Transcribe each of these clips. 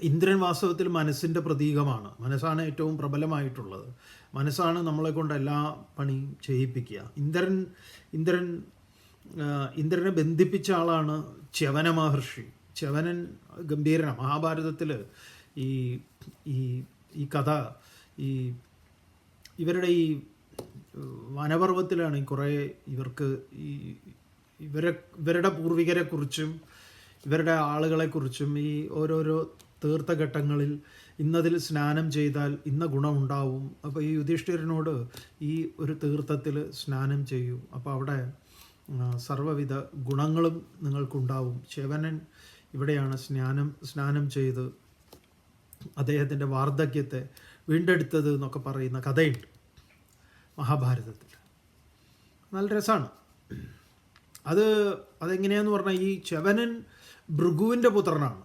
ഇന്ദ്രൻ വാസ്തവത്തിൽ മനസ്സിൻ്റെ പ്രതീകമാണ്. മനസ്സാണ് ഏറ്റവും പ്രബലമായിട്ടുള്ളത്. മനസ്സാണ് നമ്മളെ കൊണ്ട് എല്ലാ പണിയും ചെയ്യിപ്പിക്കുക. ഇന്ദ്രൻ ഇന്ദ്രനെ ബന്ധിപ്പിച്ച ആളാണ് ച്യവന മഹർഷി. ച്യവനൻ ഗംഭീരനാണ്. മഹാഭാരതത്തിൽ ഈ ഈ ഈ കഥ ഈ ഇവരുടെ ഈ വനപർവ്വത്തിലാണ് കുറേ ഇവർക്ക് ഈ ഇവരുടെ പൂർവികരെക്കുറിച്ചും ഇവരുടെ ആളുകളെക്കുറിച്ചും ഈ ഓരോരോ തീർത്ഥഘട്ടങ്ങളിൽ ഇന്നതിൽ സ്നാനം ചെയ്താൽ ഇന്ന ഗുണമുണ്ടാവും. അപ്പോൾ ഈ യുധിഷ്ഠിരനോട് ഈ ഒരു തീർത്ഥത്തിൽ സ്നാനം ചെയ്യൂ, അപ്പോൾ അവിടെ സർവ്വവിധ ഗുണങ്ങളും നിങ്ങൾക്കുണ്ടാവും. ച്യവനൻ ഇവിടെയാണ് സ്നാനം ചെയ്ത് അദ്ദേഹത്തിൻ്റെ വാർദ്ധക്യത്തെ വീണ്ടെടുത്തത് എന്നൊക്കെ പറയുന്ന കഥയുണ്ട് മഹാഭാരതത്തിൽ. നല്ല രസമാണ് അതെങ്ങനെയാന്ന് പറഞ്ഞാൽ ഈ ച്യവനൻ ഭൃഗുവിൻ്റെ പുത്രനാണ്.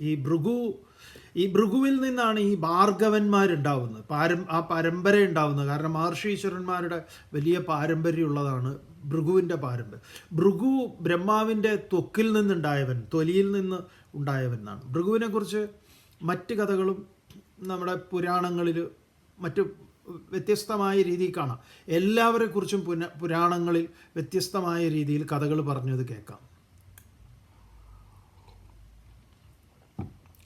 ഈ ഭൃഗുവിൽ നിന്നാണ് ഈ ഭാർഗവന്മാരുണ്ടാവുന്നത്, ആ പരമ്പര ഉണ്ടാവുന്നത്. കാരണം മഹർഷീശ്വരന്മാരുടെ വലിയ പാരമ്പര്യമുള്ളതാണ് ഭൃഗുവിൻ്റെ പാരമ്പര്യം. ഭൃഗു ബ്രഹ്മാവിൻ്റെ തൊലിയിൽ നിന്ന് ഉണ്ടായവൻ എന്നാണ്. ഭൃഗുവിനെക്കുറിച്ച് മറ്റ് കഥകളും നമ്മുടെ പുരാണങ്ങളിൽ മറ്റ് വ്യത്യസ്തമായ രീതിയിൽ കാണാം. എല്ലാവരെക്കുറിച്ചും പുരാണങ്ങളിൽ വ്യത്യസ്തമായ രീതിയിൽ കഥകൾ പറഞ്ഞത് കേൾക്കാം.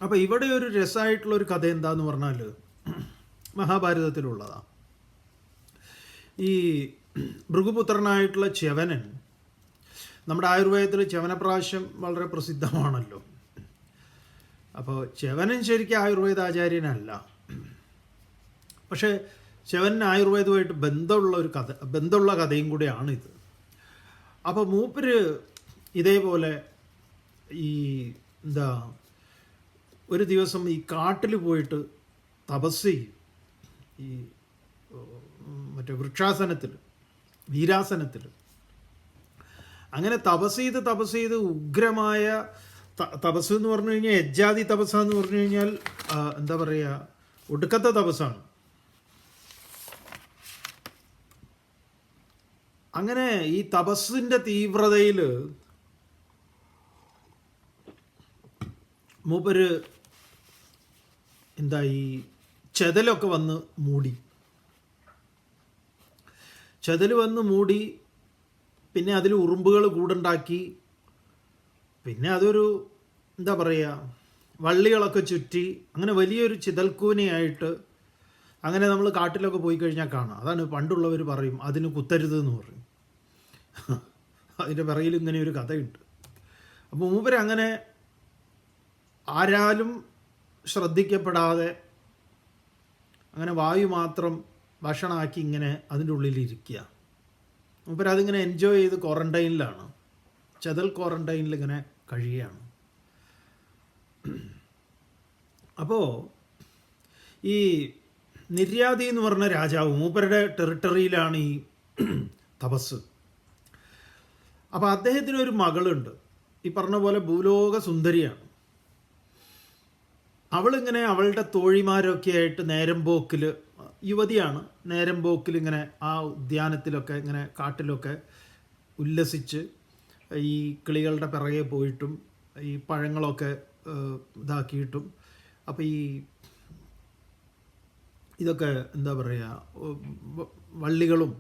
അപ്പോൾ ഇവിടെ ഒരു രസമായിട്ടുള്ളൊരു കഥ എന്താന്ന് പറഞ്ഞാൽ മഹാഭാരതത്തിലുള്ളതാണ്. ഈ ഭൃഗുപുത്രനായിട്ടുള്ള ച്യവനൻ, നമ്മുടെ ആയുർവേദത്തിൽ ച്യവനപ്രാശം വളരെ പ്രസിദ്ധമാണല്ലോ. അപ്പോൾ ച്യവനൻ ശരിക്കും ആയുർവേദാചാര്യനല്ല, പക്ഷേ ച്യവനൻ ആയുർവേദവുമായിട്ട് ബന്ധമുള്ള കഥയും കൂടെയാണിത്. അപ്പോൾ മൂപ്പര് ഇതേപോലെ ഈ ഒരു ദിവസം ഈ കാട്ടിൽ പോയിട്ട് തപസ് ചെയ്യും. ഈ മറ്റേ വൃക്ഷാസനത്തിൽ, വീരാസനത്തിൽ. അങ്ങനെ തപസ് ചെയ്ത് ഉഗ്രമായ തപസ് എന്ന് പറഞ്ഞു കഴിഞ്ഞാൽ, യജ്ജാതി തപസ് എന്ന് പറഞ്ഞു കഴിഞ്ഞാൽ എന്താ പറയുക, ഒടുക്കത്തെ തപസ്സാണ്. അങ്ങനെ ഈ തപസ്സിൻ്റെ തീവ്രതയിൽ മൂപ്പര് ഈ ചെതലൊക്കെ വന്ന് മൂടി. ചെതൽ വന്ന് മൂടി, പിന്നെ അതിൽ ഉറുമ്പുകൾ കൂടുണ്ടാക്കി, പിന്നെ അതൊരു എന്താ പറയുക, വള്ളികളൊക്കെ ചുറ്റി, അങ്ങനെ വലിയൊരു ചിതൽക്കൂനയായിട്ട്. അങ്ങനെ നമ്മൾ കാട്ടിലൊക്കെ പോയി കഴിഞ്ഞാൽ കാണാം. അതാണ് പണ്ടുള്ളവർ പറയും അതിന് കുത്തരുത് എന്ന് പറയും. അതിൻ്റെ പിറകിൽ ഇങ്ങനെ ഒരു കഥയുണ്ട്. അപ്പോൾ മൂപ്പര് അങ്ങനെ ആരാലും ശ്രദ്ധിക്കപ്പെടാതെ അങ്ങനെ വായു മാത്രം ഭക്ഷണമാക്കി ഇങ്ങനെ അതിൻ്റെ ഉള്ളിലിരിക്കുക. മൂപ്പര് അതിങ്ങനെ എൻജോയ് ചെയ്ത് ക്വാറൻറ്റൈനിലാണ്, ചെതൽ ക്വാറൻറ്റൈനിൽ ഇങ്ങനെ കഴിയുകയാണ്. അപ്പോൾ ഈ നിര്യാതി എന്ന് പറഞ്ഞ രാജാവ്, മൂപ്പരുടെ ടെറിട്ടറിയിലാണ് ഈ തപസ്. അപ്പോൾ അദ്ദേഹത്തിനൊരു മകളുണ്ട്, ഈ പറഞ്ഞ പോലെ ഭൂലോക സുന്ദരിയാണ്. അവളിങ്ങനെ അവളുടെ തോഴിമാരൊക്കെ ആയിട്ട് നേരം പോക്കിൽ, യുവതിയാണ്, നേരം പോക്കിൽ ഇങ്ങനെ ആ ഉദ്യാനത്തിലൊക്കെ ഇങ്ങനെ കാട്ടിലൊക്കെ ഉല്ലസിച്ച് ഈ കിളികളുടെ പിറകെ പോയിട്ടും ഈ പഴങ്ങളൊക്കെ ഇതാക്കിയിട്ടും, അപ്പോൾ ഈ ഇതൊക്കെ എന്താ പറയുക, വള്ളികളും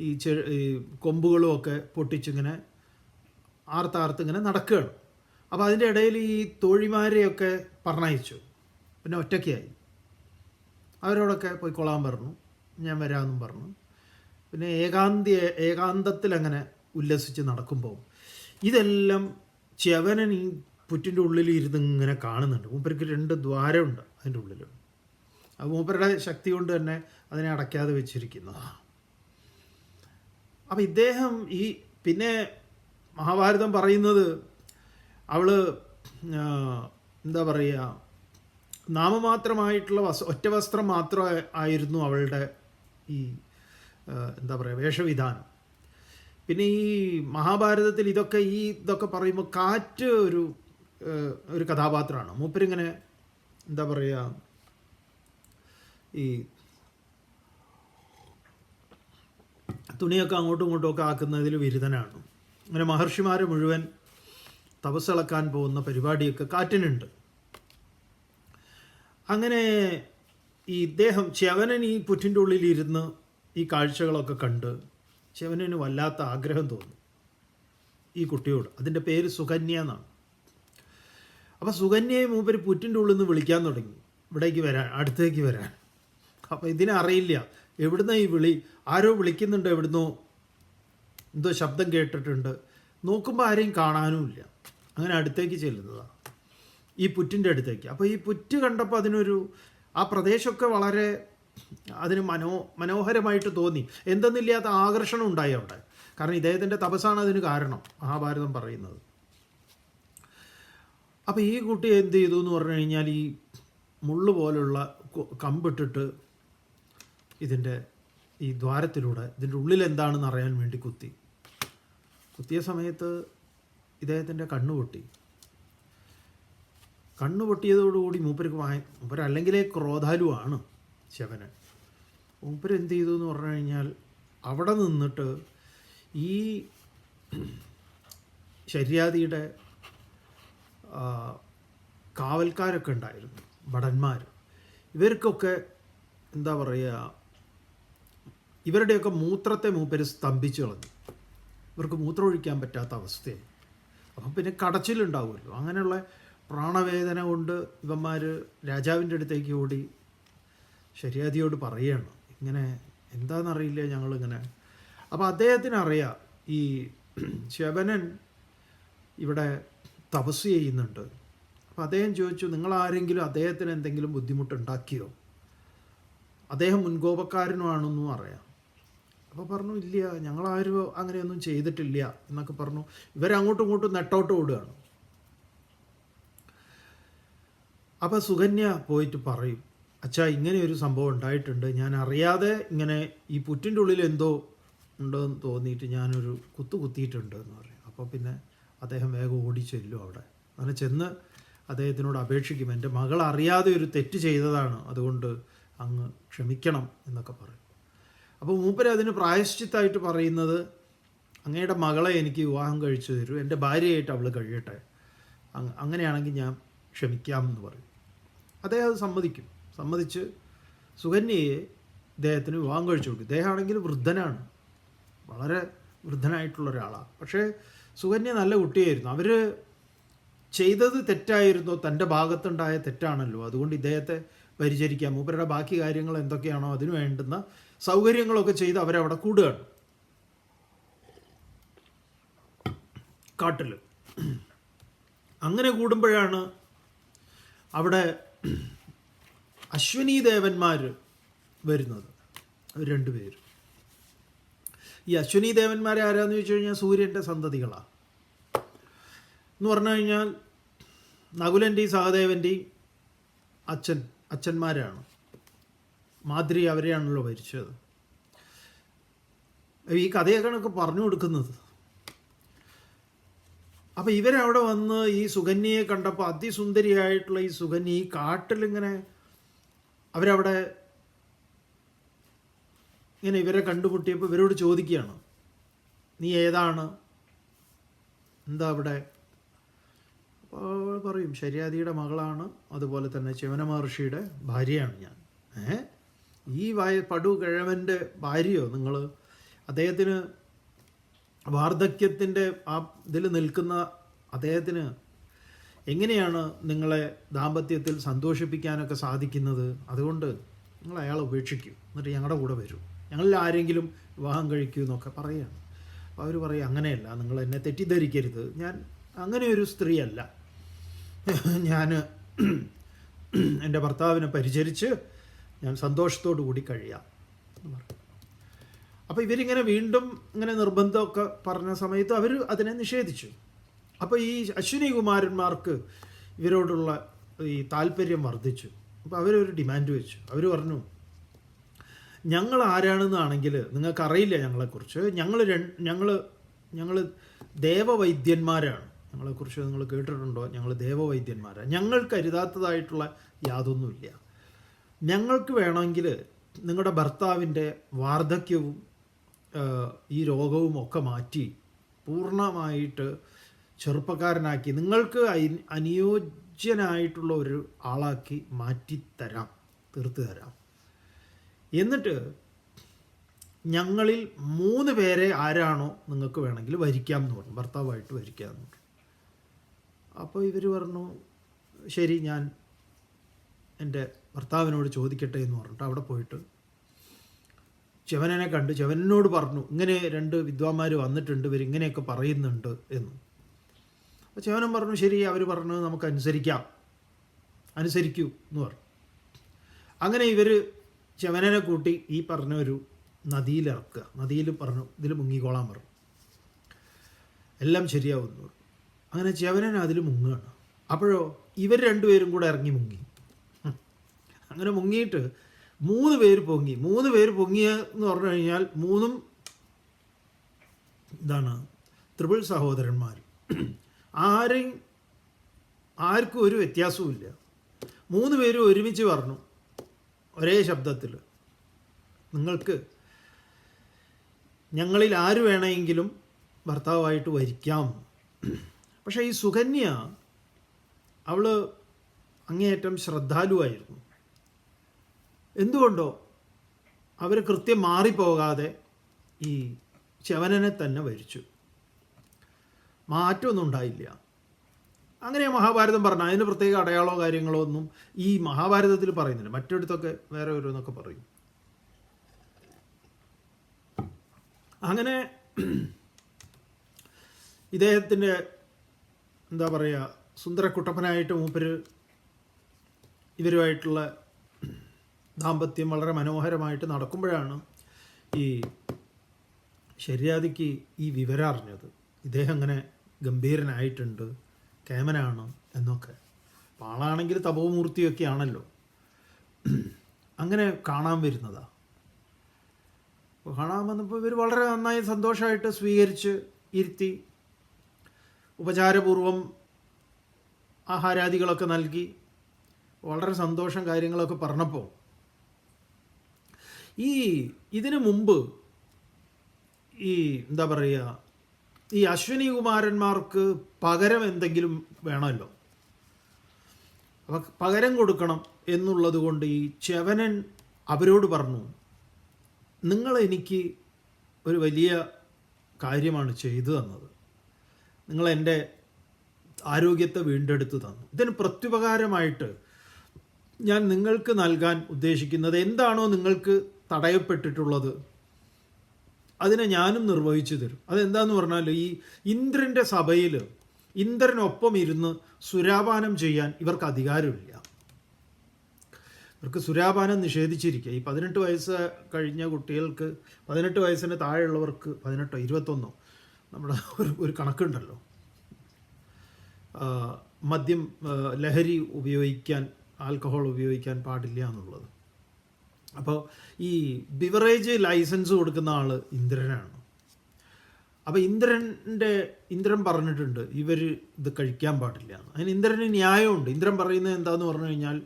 ഈ കൊമ്പുകളും ഒക്കെ പൊട്ടിച്ചിങ്ങനെ ആർത്തിങ്ങനെ നടക്കുകയാണ്. അപ്പോൾ അതിൻ്റെ ഇടയിൽ ഈ തോഴിമാരെയൊക്കെ പറഞ്ഞയച്ചു. പിന്നെ ഒറ്റയ്ക്കായി. അവരോടൊക്കെ പോയി കൊള്ളാൻ പറഞ്ഞു, ഞാൻ വരാമെന്നും പറഞ്ഞു. പിന്നെ ഏകാന്തത്തിൽ അങ്ങനെ ഉല്ലസിച്ച് നടക്കുമ്പോൾ ഇതെല്ലാം ച്യവനൻ ഈ പുറ്റിൻ്റെ ഉള്ളിൽ ഇരുന്ന് ഇങ്ങനെ കാണുന്നുണ്ട്. മൂപ്പർക്ക് 2 ദ്വാരമുണ്ട് അതിൻ്റെ ഉള്ളിൽ. അത് മൂപ്പരുടെ ശക്തി കൊണ്ട് തന്നെ അതിനെ അടയ്ക്കാതെ വെച്ചിരിക്കുന്നതാണ്. അപ്പം ഇദ്ദേഹം ഈ പിന്നെ മഹാഭാരതം പറയുന്നത് അവൾ എന്താ പറയുക, നാമമാത്രമായിട്ടുള്ള ഒറ്റ വസ്ത്രം മാത്രം ആയിരുന്നു അവളുടെ ഈ എന്താ പറയുക വേഷവിധാനം. പിന്നെ ഈ മഹാഭാരതത്തിൽ ഇതൊക്കെ പറയുമ്പോൾ കാറ്റ് ഒരു കഥാപാത്രമാണ്. മൂപ്പരിങ്ങനെ എന്താ പറയുക, ഈ തുണിയൊക്കെ അങ്ങോട്ടും ഇങ്ങോട്ടും ഒക്കെ ആക്കുന്നതിൽ വിരുദ്ധനാണ്. അങ്ങനെ മഹർഷിമാരെ മുഴുവൻ തപസ്സിളക്കാൻ പോകുന്ന പരിപാടിയൊക്കെ കാറ്റിനുണ്ട്. അങ്ങനെ ഈ ഇദ്ദേഹം ച്യവനൻ ഈ പുറ്റിൻ്റെ ഉള്ളിലിരുന്ന് ഈ കാഴ്ചകളൊക്കെ കണ്ട് ച്യവനന് വല്ലാത്ത ആഗ്രഹം തോന്നി ഈ കുട്ടിയോട്. അതിൻ്റെ പേര് സുകന്യ എന്നാണ്. അപ്പോൾ സുകന്യയെ മൂപ്പര് പുറ്റിൻ്റെ ഉള്ളിൽ നിന്ന് വിളിക്കാൻ തുടങ്ങി, ഇവിടേക്ക് വരാൻ, അടുത്തേക്ക് വരാൻ. അപ്പോൾ ഇതിനറിയില്ല എവിടുന്ന ഈ വിളി, ആരോ വിളിക്കുന്നുണ്ട്, എവിടുന്നോ എന്തോ ശബ്ദം കേട്ടിട്ടുണ്ട്. നോക്കുമ്പോൾ ആരെയും കാണാനുമില്ല. അങ്ങനെ അടുത്തേക്ക് ചെല്ലുന്നതാണ്, ഈ പുറ്റിൻ്റെ അടുത്തേക്ക്. അപ്പോൾ ഈ പുറ്റ് കണ്ടപ്പോൾ അതിനൊരു, ആ പ്രദേശമൊക്കെ വളരെ അതിന് മനോഹരമായിട്ട് തോന്നി. എന്തെന്നില്ലാത്ത ആകർഷണം ഉണ്ടായി അവിടെ. കാരണം ഇദ്ദേഹത്തിൻ്റെ തപസ്സാണ് അതിന് കാരണം, മഹാഭാരതം പറയുന്നത്. അപ്പോൾ ഈ കുട്ടി എന്ത് ചെയ്തു എന്ന് പറഞ്ഞു കഴിഞ്ഞാൽ, ഈ മുള്ളു പോലുള്ള കമ്പിട്ടിട്ട് ഇതിൻ്റെ ഈ ദ്വാരത്തിലൂടെ ഇതിൻ്റെ ഉള്ളിൽ എന്താണെന്ന് അറിയാൻ വേണ്ടി കുത്തിയ സമയത്ത് ഇദ്ദേഹത്തിൻ്റെ കണ്ണു പൊട്ടി. കണ്ണു പൊട്ടിയതോടുകൂടി മൂപ്പര് അല്ലെങ്കിലേ ക്രോധാലുവാണ് ശവനൻ. മൂപ്പര് എന്ത് ചെയ്തു എന്ന് പറഞ്ഞു കഴിഞ്ഞാൽ, അവിടെ നിന്നിട്ട് ഈ ശര്യാദിയുടെ കാവൽക്കാരൊക്കെ ഉണ്ടായിരുന്നു, ഭടന്മാർ. ഇവർക്കൊക്കെ എന്താ പറയുക, ഇവരുടെയൊക്കെ മൂത്രത്തെ മൂപ്പര് സ്തംഭിച്ചു കളഞ്ഞു. ഇവർക്ക് മൂത്രം ഒഴിക്കാൻ പറ്റാത്ത അവസ്ഥയായി. അപ്പം പിന്നെ കടച്ചിലുണ്ടാവുമല്ലോ. അങ്ങനെയുള്ള പ്രാണവേദന കൊണ്ട് ഇവന്മാർ രാജാവിൻ്റെ അടുത്തേക്ക് ഓടി ശര്യാദിയോട് പറയുകയാണ്, ഇങ്ങനെ എന്താണെന്നറിയില്ല ഞങ്ങളിങ്ങനെ. അപ്പോൾ അദ്ദേഹത്തിനറിയാം ഈ ശവനൻ ഇവിടെ തപസ് ചെയ്യുന്നുണ്ട്. അപ്പോൾ അദ്ദേഹം ചോദിച്ചു, നിങ്ങളാരെങ്കിലും അദ്ദേഹത്തിന് എന്തെങ്കിലും ബുദ്ധിമുട്ടുണ്ടാക്കിയോ? അദ്ദേഹം മുൻകോപക്കാരനുമാണെന്നും അറിയാം. അപ്പോൾ പറഞ്ഞു, ഇല്ല, ഞങ്ങളാരും അങ്ങനെയൊന്നും ചെയ്തിട്ടില്ല എന്നൊക്കെ പറഞ്ഞു. ഇവരങ്ങോട്ടും ഇങ്ങോട്ടും നെട്ടോട്ട് ഓടുകയാണ്. അപ്പോൾ സുകന്യ പോയിട്ട് പറയും, അച്ഛാ ഇങ്ങനെ ഒരു സംഭവം ഉണ്ടായിട്ടുണ്ട്, ഞാൻ അറിയാതെ ഇങ്ങനെ ഈ പുറ്റിൻ്റെ ഉള്ളിൽ എന്തോ ഉണ്ടെന്ന് തോന്നിയിട്ട് ഞാനൊരു കുത്തിയിട്ടുണ്ട് എന്ന് പറയും. അപ്പോൾ പിന്നെ അദ്ദേഹം വേഗം ഓടി ചെല്ലും അവിടെ. അങ്ങനെ ചെന്ന് അദ്ദേഹത്തിനോട് അപേക്ഷിക്കും, എൻ്റെ മകൾ അറിയാതെ ഒരു തെറ്റ് ചെയ്തതാണ്, അതുകൊണ്ട് അങ്ങ് ക്ഷമിക്കണം എന്നൊക്കെ പറയും. അപ്പോൾ മൂപ്പര് അതിന് പ്രായശ്ചിത്തമായിട്ട് പറയുന്നത്, അങ്ങയുടെ മകളെ എനിക്ക് വിവാഹം കഴിച്ചു തരൂ, എൻ്റെ ഭാര്യയായിട്ട് അവൾ കഴിയട്ടെ, അങ്ങനെയാണെങ്കിൽ ഞാൻ ക്ഷമിക്കാമെന്ന് പറയും. അദ്ദേഹം അത് സമ്മതിച്ച് സുകന്യയെ ഇദ്ദേഹത്തിന് വിവാഹം കഴിച്ചു കൊടുക്കും. ഇദ്ദേഹമാണെങ്കിൽ വൃദ്ധനാണ്, വളരെ വൃദ്ധനായിട്ടുള്ള ഒരാളാണ്. പക്ഷേ സുകന്യ നല്ല കുട്ടിയായിരുന്നു. അവർ ചെയ്തത് തെറ്റായിരുന്നോ, തൻ്റെ ഭാഗത്തുണ്ടായ തെറ്റാണല്ലോ, അതുകൊണ്ട് ഇദ്ദേഹത്തെ പരിചരിക്കാം, മൂപ്പരുടെ ബാക്കി കാര്യങ്ങൾ എന്തൊക്കെയാണോ അതിന് വേണ്ടുന്ന സൗകര്യങ്ങളൊക്കെ ചെയ്ത് അവരവിടെ കൂടുകയാണ് കാട്ടിൽ. അങ്ങനെ കൂടുമ്പോഴാണ് അവിടെ അശ്വനീ ദേവന്മാർ വരുന്നത്, രണ്ടുപേരും. ഈ അശ്വനീ ദേവന്മാരെ ആരാന്ന് ചോദിച്ചു കഴിഞ്ഞാൽ സൂര്യൻ്റെ സന്തതികളാണ് എന്ന് പറഞ്ഞു കഴിഞ്ഞാൽ നകുലൻ്റെയും സഹദേവൻ്റെയും അച്ഛന്മാരാണ്. മാദ്രി അവരെയാണല്ലോ ഭരിച്ചത്. ഈ കഥയൊക്കെ പറഞ്ഞു കൊടുക്കുന്നത്. അപ്പോൾ ഇവരവിടെ വന്ന് ഈ സുകന്യയെ കണ്ടപ്പോൾ, അതിസുന്ദരിയായിട്ടുള്ള ഈ സുകന്യ ഈ കാട്ടിലിങ്ങനെ അവരവിടെ ഇങ്ങനെ ഇവരെ കണ്ടുമുട്ടിയപ്പോൾ ഇവരോട് ചോദിക്കുകയാണ്, നീ ഏതാണ്, എന്താ അവിടെ? പറയും, ശര്യാദിയുടെ മകളാണ്, അതുപോലെ തന്നെ ച്യവന മഹർഷിയുടെ ഭാര്യയാണ് ഞാൻ. ഈ പടു കിഴവൻ്റെ ഭാര്യയോ നിങ്ങൾ? അദ്ദേഹത്തിന് വാർദ്ധക്യത്തിൻ്റെ ആ ഇതിൽ നിൽക്കുന്ന അദ്ദേഹത്തിന് എങ്ങനെയാണ് നിങ്ങളെ ദാമ്പത്യത്തിൽ സന്തോഷിപ്പിക്കാനൊക്കെ സാധിക്കുന്നത്? അതുകൊണ്ട് നിങ്ങൾ അയാളെ ഉപേക്ഷിക്കൂ, എന്നിട്ട് ഞങ്ങളുടെ കൂടെ വരൂ, ഞങ്ങളിൽ ആരെങ്കിലും വിവാഹം കഴിക്കൂ എന്നൊക്കെ പറയുകയാണ്. അപ്പോൾ അവർ പറയും, അങ്ങനെയല്ല, നിങ്ങൾ എന്നെ തെറ്റിദ്ധരിക്കരുത്, ഞാൻ അങ്ങനെ ഒരു സ്ത്രീയല്ല, ഞാൻ എൻ്റെ ഭർത്താവിനെ പരിചരിച്ച് ഞാൻ സന്തോഷത്തോടു കൂടി കഴിയാം എന്ന് പറയും. അപ്പോൾ ഇവരിങ്ങനെ വീണ്ടും ഇങ്ങനെ നിർബന്ധമൊക്കെ പറഞ്ഞ സമയത്ത് അവർ അതിനെ നിഷേധിച്ചു. അപ്പോൾ ഈ അശ്വിനി കുമാരന്മാർക്ക് ഇവരോടുള്ള ഈ താല്പര്യം വർദ്ധിച്ചു. അപ്പോൾ അവരൊരു ഡിമാൻഡ് വെച്ചു. അവർ പറഞ്ഞു, ഞങ്ങൾ ആരാണെന്നാണെങ്കിൽ നിങ്ങൾക്കറിയില്ല ഞങ്ങളെക്കുറിച്ച്, ഞങ്ങൾ ദേവവൈദ്യന്മാരാണ്, ഞങ്ങളെക്കുറിച്ച് നിങ്ങൾ കേട്ടിട്ടുണ്ടോ? ഞങ്ങൾ ദേവവൈദ്യന്മാരാണ്, ഞങ്ങൾക്ക് കരുതാത്തതായിട്ടുള്ള യാതൊന്നുമില്ല. ഞങ്ങൾക്ക് വേണമെങ്കിൽ നിങ്ങളുടെ ഭർത്താവിൻ്റെ വാർദ്ധക്യവും ഈ രോഗവും ഒക്കെ മാറ്റി പൂർണ്ണമായിട്ട് ചെറുപ്പക്കാരനാക്കി നിങ്ങൾക്ക് പൂജ്യനായിട്ടുള്ള ഒരു ആളാക്കി മാറ്റിത്തരാം, തീർത്ത് തരാം. എന്നിട്ട് ഞങ്ങളിൽ 3 പേരെ ആരാണോ നിങ്ങൾക്ക് വേണമെങ്കിൽ വരിക്കാം എന്ന് പറഞ്ഞു, ഭർത്താവായിട്ട് വരിക്കാമെന്ന് പറഞ്ഞു. അപ്പോൾ ഇവർ പറഞ്ഞു ശരി, ഞാൻ എൻ്റെ ഭർത്താവിനോട് ചോദിക്കട്ടെ എന്ന് പറഞ്ഞിട്ട് അവിടെ പോയിട്ട് ച്യവനനെ കണ്ട് ച്യവനോട് പറഞ്ഞു, ഇങ്ങനെ 2 വിദ്വാന്മാർ വന്നിട്ടുണ്ട്, ഇവരിങ്ങനെയൊക്കെ പറയുന്നുണ്ട് എന്ന്. അപ്പോൾ ച്യവനൻ പറഞ്ഞു ശരി, അവർ പറഞ്ഞത് നമുക്ക് അനുസരിക്കൂ എന്ന് പറഞ്ഞു. അങ്ങനെ ഇവർ ച്യവനനെ കൂട്ടി ഈ പറഞ്ഞ ഒരു നദിയിലിറക്കുക. നദിയിൽ പറഞ്ഞു ഇതിൽ മുങ്ങിക്കോളാൻ പറഞ്ഞു, എല്ലാം ശരിയാവുന്നു. അങ്ങനെ ച്യവനൻ അതിൽ മുങ്ങുകയാണ്. അപ്പോഴോ ഇവർ 2 പേരും കൂടെ ഇറങ്ങി മുങ്ങി. അങ്ങനെ മുങ്ങിയിട്ട് 3 പേര് പൊങ്ങി. 3 പേര് പൊങ്ങിയെന്ന് പറഞ്ഞു കഴിഞ്ഞാൽ 3 എന്താണ് ത്രിപിൾ സഹോദരന്മാർ. ആർക്കും ഒരു വ്യത്യാസവുമില്ല. 3 പേരും ഒരുമിച്ച് പറഞ്ഞു ഒരേ ശബ്ദത്തിൽ, നിങ്ങൾക്ക് ഞങ്ങളിൽ ആര് വേണമെങ്കിലും ഭർത്താവായിട്ട് വരിക്കാം. പക്ഷേ ഈ സുകന്യ അവൾ അങ്ങേയറ്റം ശ്രദ്ധാലുവായിരുന്നു. എന്തുകൊണ്ടോ അവർ കൃത്യം മാറിപ്പോകാതെ ഈ ച്യവനനെ തന്നെ വരിച്ചു, മാറ്റമൊന്നും ഉണ്ടായില്ല. അങ്ങനെ മഹാഭാരതം പറഞ്ഞു. അതിന് പ്രത്യേക അടയാളമോ കാര്യങ്ങളോ ഒന്നും ഈ മഹാഭാരതത്തിൽ പറയുന്നില്ല. മറ്റിടത്തൊക്കെ വേറെ ഓരോന്നൊക്കെ പറയും. അങ്ങനെ ഇദ്ദേഹത്തിൻ്റെ എന്താ പറയുക, സുന്ദരക്കുട്ടപ്പനായിട്ട് മൂപ്പര് ഇവരുമായിട്ടുള്ള ദാമ്പത്യം വളരെ മനോഹരമായിട്ട് നടക്കുമ്പോഴാണ് ഈ ശര്യാദിക്ക് ഈ വിവരം അറിഞ്ഞത്. ഇദ്ദേഹം അങ്ങനെ ഗംഭീരനായിട്ടുണ്ട്, കേമനാണ് എന്നൊക്കെ. അപ്പോൾ ആളാണെങ്കിൽ തപോമൂർത്തിയൊക്കെ ആണല്ലോ. അങ്ങനെ കാണാൻ വരുന്നതാണ്. അപ്പോൾ കാണാൻ വന്നപ്പോൾ ഇവർ വളരെ നന്നായി സന്തോഷമായിട്ട് സ്വീകരിച്ച് ഇരുത്തി ഉപചാരപൂർവം ആഹാരാദികളൊക്കെ നൽകി വളരെ സന്തോഷം കാര്യങ്ങളൊക്കെ പറഞ്ഞപ്പോൾ ഇതിനു മുമ്പ് ഈ എന്താ പറയുക, ഈ അശ്വിനി കുമാരന്മാർക്ക് പകരം എന്തെങ്കിലും വേണമല്ലോ. അപ്പം പകരം കൊടുക്കണം എന്നുള്ളത് കൊണ്ട് ഈ ച്യവനൻ അവരോട് പറഞ്ഞു, നിങ്ങൾ എനിക്ക് ഒരു വലിയ കാര്യമാണ് ചെയ്തു തന്നത്, നിങ്ങൾ എൻ്റെ ആരോഗ്യത്തെ വീണ്ടെടുത്ത് തന്നു. ഇതിന് പ്രത്യുപകാരമായിട്ട് ഞാൻ നിങ്ങൾക്ക് നൽകാൻ ഉദ്ദേശിക്കുന്നത് എന്താണോ നിങ്ങൾക്ക് തടയപ്പെട്ടിട്ടുള്ളത് അതിനെ ഞാനും നിർവഹിച്ചു തരും. അതെന്താന്ന് പറഞ്ഞാൽ ഈ ഇന്ദ്രൻ്റെ സഭയിൽ ഇന്ദ്രനൊപ്പം ഇരുന്ന് സുരാപാനം ചെയ്യാൻ ഇവർക്ക് അധികാരമില്ല. ഇവർക്ക് സുരാപാനം നിഷേധിച്ചിരിക്കുക. ഈ 18 വയസ്സ് കഴിഞ്ഞ കുട്ടികൾക്ക്, 18 വയസ്സിന് താഴെയുള്ളവർക്ക് 18 21 നമ്മുടെ ഒരു കണക്കുണ്ടല്ലോ, മദ്യം ലഹരി ഉപയോഗിക്കാൻ, ആൽക്കഹോൾ ഉപയോഗിക്കാൻ പാടില്ല എന്നുള്ളത്. അപ്പോൾ ഈ ബിവറേജ് ലൈസൻസ് കൊടുക്കുന്ന ആൾ ഇന്ദ്രനാണ്. അപ്പോൾ ഇന്ദ്രൻ പറഞ്ഞിട്ടുണ്ട് ഇവർ ഇത് കഴിക്കാൻ പാടില്ല. അതിന് ഇന്ദ്രന് ന്യായമുണ്ട്. ഇന്ദ്രൻ പറയുന്നത് എന്താന്ന് പറഞ്ഞു കഴിഞ്ഞാൽ,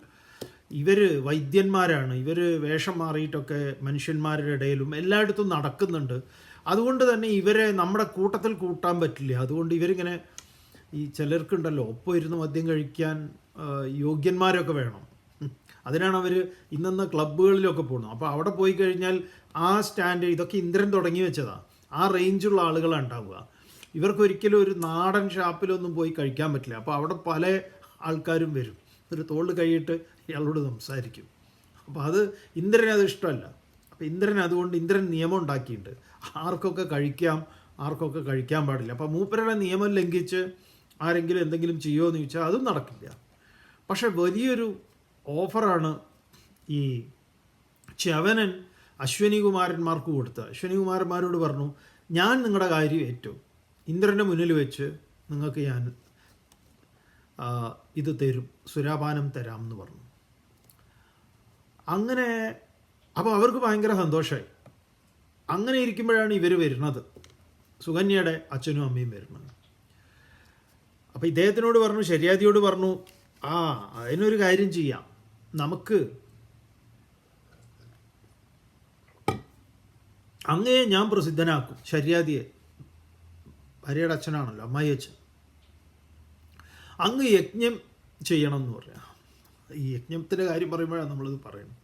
ഇവർ വൈദ്യന്മാരാണ്, ഇവർ വേഷം മാറിയിട്ടൊക്കെ മനുഷ്യന്മാരുടെ ഇടയിലും എല്ലായിടത്തും നടക്കുന്നുണ്ട്. അതുകൊണ്ട് തന്നെ ഇവരെ നമ്മുടെ കൂട്ടത്തിൽ കൂട്ടാൻ പറ്റില്ല. അതുകൊണ്ട് ഇവരിങ്ങനെ, ഈ ചിലർക്കുണ്ടല്ലോ ഒപ്പം ഇരുന്ന് മദ്യം കഴിക്കാൻ യോഗ്യന്മാരൊക്കെ വേണം. അതിനാണ് അവർ ഇന്നെന്ന ക്ലബ്ബുകളിലൊക്കെ പോകുന്നത്. അപ്പോൾ അവിടെ പോയി കഴിഞ്ഞാൽ ആ സ്റ്റാൻഡ്, ഇതൊക്കെ ഇന്ദ്രൻ തുടങ്ങി വെച്ചതാണ്, ആ റേഞ്ചുള്ള ആളുകളാണ് ഉണ്ടാവുക. ഇവർക്കൊരിക്കലും ഒരു നാടൻ ഷാപ്പിലൊന്നും പോയി കഴിക്കാൻ പറ്റില്ല. അപ്പോൾ അവിടെ പല ആൾക്കാരും വരും, ഒരു തോളിൽ കഴിയിട്ട് ഇയാളോട് സംസാരിക്കും. അപ്പോൾ അത് ഇന്ദ്രനത് ഇഷ്ടമല്ല. അപ്പോൾ അതുകൊണ്ട് ഇന്ദ്രൻ നിയമം ഉണ്ടാക്കിയിട്ടുണ്ട്, ആർക്കൊക്കെ കഴിക്കാം, ആർക്കൊക്കെ കഴിക്കാൻ പാടില്ല. അപ്പോൾ മൂപ്പരുടെ നിയമം ലംഘിച്ച് ആരെങ്കിലും എന്തെങ്കിലും ചെയ്യുമോ എന്ന് ചോദിച്ചാൽ അതും നടക്കില്ല. പക്ഷെ വലിയൊരു ഓഫറാണ് ഈ ച്യവനൻ അശ്വനി കുമാരന്മാർക്ക് കൊടുത്തത്. അശ്വനി കുമാരന്മാരോട് പറഞ്ഞു, ഞാൻ നിങ്ങളുടെ കാര്യം ഏറ്റു, ഇന്ദ്രൻ്റെ മുന്നിൽ വെച്ച് നിങ്ങൾക്ക് ഞാൻ ഇത് തരും, സുരാപാനം തരാം എന്ന് പറഞ്ഞു. അങ്ങനെ അപ്പോൾ അവർക്ക് ഭയങ്കര സന്തോഷമായി. അങ്ങനെ ഇരിക്കുമ്പോഴാണ് ഇവർ വരുന്നത്, സുകന്യയുടെ അച്ഛനും അമ്മയും വരുന്നത്. അപ്പോൾ ഇദ്ദേഹത്തിനോട് പറഞ്ഞു, ശര്യാദിയോട് പറഞ്ഞു, അതിനൊരു കാര്യം ചെയ്യാം, നമുക്ക് അങ്ങയെ ഞാൻ പ്രസിദ്ധനാക്കും. ശര്യാദിയെ, ഭാര്യയുടെ അച്ഛനാണല്ലോ, അമ്മായി അച്ഛൻ. അങ്ങ് യജ്ഞം ചെയ്യണം എന്ന് പറയാം. ഈ യജ്ഞത്തിൻ്റെ കാര്യം പറയുമ്പോഴാണ് നമ്മളിത് പറയുന്നത്.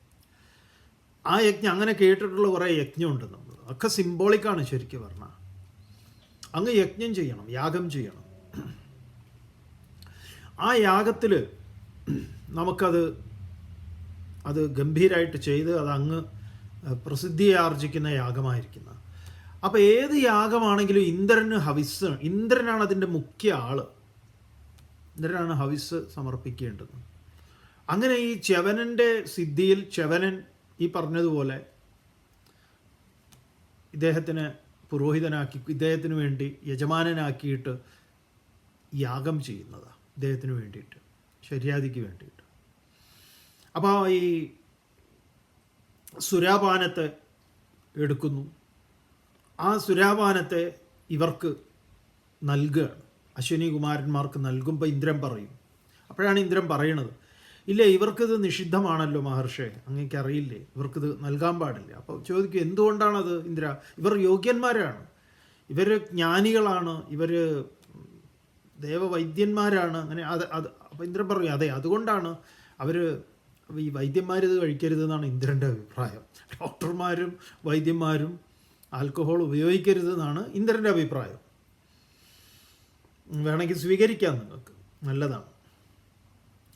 ആ യജ്ഞം അങ്ങനെ കേട്ടിട്ടുള്ള കുറേ യജ്ഞമുണ്ട് നമ്മൾ, ഒക്കെ സിംബോളിക്കാണ് ശരിക്കും പറഞ്ഞാൽ. അങ്ങ് യജ്ഞം ചെയ്യണം, യാഗം ചെയ്യണം. ആ യാഗത്തിൽ നമുക്കത് ഗംഭീരമായിട്ട് ചെയ്ത് അത് അങ്ങ് പ്രസിദ്ധിയെ ആർജിക്കുന്ന യാഗമായിരിക്കുന്ന. അപ്പോൾ ഏത് യാഗമാണെങ്കിലും ഇന്ദ്രന് ഹവിസ്, ഇന്ദ്രനാണ് അതിൻ്റെ മുഖ്യ ആള്. ഇന്ദ്രനാണ് ഹവിസ് സമർപ്പിക്കേണ്ടത്. അങ്ങനെ ഈ ച്യവനൻ്റെ സിദ്ധിയിൽ ച്യവനൻ ഈ പറഞ്ഞതുപോലെ ഇദ്ദേഹത്തിന് പുരോഹിതനാക്കി, ഇദ്ദേഹത്തിന് വേണ്ടി യജമാനനാക്കിയിട്ട് യാഗം ചെയ്യുന്നതാണ്, ഇദ്ദേഹത്തിന് വേണ്ടിയിട്ട്, ശര്യാദിക്ക് വേണ്ടിയിട്ട്. അപ്പോൾ ഈ സുരാപാനത്തെ എടുക്കുന്നു. ആ സുരാപാനത്തെ ഇവർക്ക് നൽകുകയാണ്, അശ്വിനി കുമാരന്മാർക്ക് നൽകുമ്പോൾ ഇന്ദ്രൻ പറയും. അപ്പോഴാണ് ഇന്ദ്രൻ പറയണത്, ഇല്ല ഇവർക്കിത് നിഷിദ്ധമാണല്ലോ മഹർഷേ, അങ്ങേക്ക് അറിയില്ലേ, ഇവർക്കിത് നൽകാൻ പാടില്ല. അപ്പോൾ ചോദിക്കും, എന്തുകൊണ്ടാണത് ഇന്ദ്ര? ഇവർ യോഗ്യന്മാരാണ്, ഇവർ ജ്ഞാനികളാണ്, ഇവർ ദേവവൈദ്യന്മാരാണ്. അങ്ങനെ അപ്പോൾ ഇന്ദ്രൻ പറയും, അതെ അതുകൊണ്ടാണ് അവർ, ഈ വൈദ്യന്മാരിത് കഴിക്കരുതെന്നാണ് ഇന്ദ്രൻ്റെ അഭിപ്രായം. ഡോക്ടർമാരും വൈദ്യന്മാരും ആൽക്കഹോൾ ഉപയോഗിക്കരുതെന്നാണ് ഇന്ദ്രൻ്റെ അഭിപ്രായം. വേണമെങ്കിൽ സ്വീകരിക്കാം, നിങ്ങൾക്ക് നല്ലതാണ്.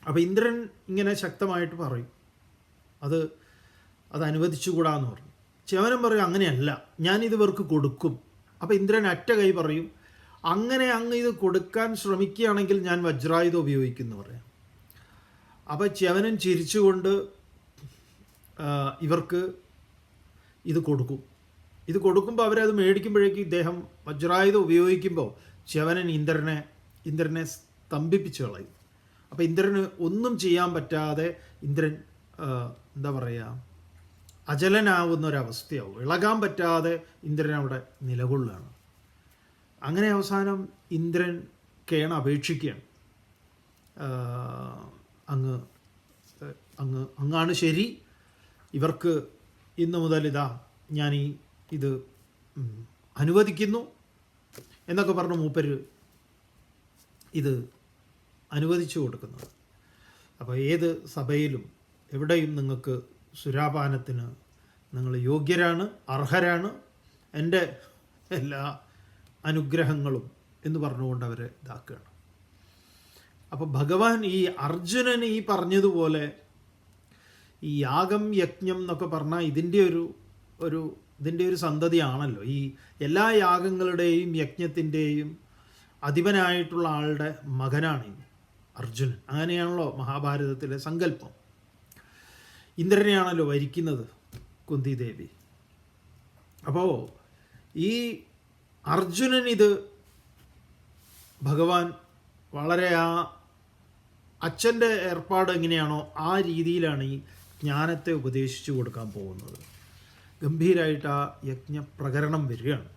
അപ്പോൾ ഇന്ദ്രൻ ഇങ്ങനെ ശക്തമായിട്ട് പറയും, അത് അനുവദിച്ചുകൂടാന്ന് പറഞ്ഞു. ച്യവനൻ പറയും, അങ്ങനെയല്ല, ഞാനിത് ഇവർക്ക് കൊടുക്കും. അപ്പോൾ ഇന്ദ്രൻ അറ്റ കൈ പറയും, അങ്ങനെ അങ്ങ് ഇത് കൊടുക്കാൻ ശ്രമിക്കുകയാണെങ്കിൽ ഞാൻ വജ്രായുധം ഉപയോഗിക്കുമെന്ന് പറയാം. അപ്പോൾ ച്യവനൻ ചിരിച്ചുകൊണ്ട് ഇവർക്ക് ഇത് കൊടുക്കും. ഇത് കൊടുക്കുമ്പോൾ അവരത് മേടിക്കുമ്പോഴേക്കും ഇദ്ദേഹം വജ്രായുധം ഉപയോഗിക്കുമ്പോൾ ച്യവനൻ ഇന്ദ്രനെ സ്തംഭിപ്പിച്ച് കളയും. അപ്പോൾ ഇന്ദ്രന് ഒന്നും ചെയ്യാൻ പറ്റാതെ ഇന്ദ്രൻ എന്താ പറയുക, അചലനാവുന്നൊരവസ്ഥയാവും, ഇളകാൻ പറ്റാതെ ഇന്ദ്രൻ അവിടെ നിലകൊള്ളുകയാണ്. അങ്ങനെ അവസാനം ഇന്ദ്രൻ അപേക്ഷിക്കുകയാണ്, അങ്ങാണ് ശരി, ഇവർക്ക് ഇന്നു മുതൽ ഞാൻ ഇത് അനുവദിക്കുന്നു എന്നൊക്കെ പറഞ്ഞ് മൂപ്പര് ഇത് അനുവദിച്ചു കൊടുക്കുന്നത്. അപ്പോൾ ഏത് സഭയിലും എവിടെയും നിങ്ങൾക്ക് സുരാപാനത്തിന് നിങ്ങൾ യോഗ്യരാണ്, അർഹരാണ്, എൻ്റെ എല്ലാ അനുഗ്രഹങ്ങളും എന്ന് പറഞ്ഞുകൊണ്ട് അവരെ ഇതാക്കുകയാണ്. അപ്പോൾ ഭഗവാൻ ഈ അർജുനൻ ഈ പറഞ്ഞതുപോലെ ഈ യാഗം യജ്ഞം എന്നൊക്കെ പറഞ്ഞാൽ ഇതിൻ്റെ ഒരു സന്തതിയാണല്ലോ. ഈ എല്ലാ യാഗങ്ങളുടെയും യജ്ഞത്തിൻ്റെയും അധിപനായിട്ടുള്ള ആളുടെ മകനാണ് ഈ അർജുനൻ. അങ്ങനെയാണല്ലോ മഹാഭാരതത്തിലെ സങ്കല്പം. ഇന്ദ്രനെയാണല്ലോ വരിക്കുന്നത് കുന്തിദേവി. അപ്പോൾ ഈ അർജുനൻ ഇത് ഭഗവാൻ വളരെ അച്ഛൻ്റെ ഏർപ്പാട് എങ്ങനെയാണോ ആ രീതിയിലാണ് ഈ ജ്ഞാനത്തെ ഉപദേശിച്ചു കൊടുക്കാൻ പോകുന്നത്. ഗംഭീരമായിട്ട് ആ യജ്ഞപ്രകരണം വരികയാണ്.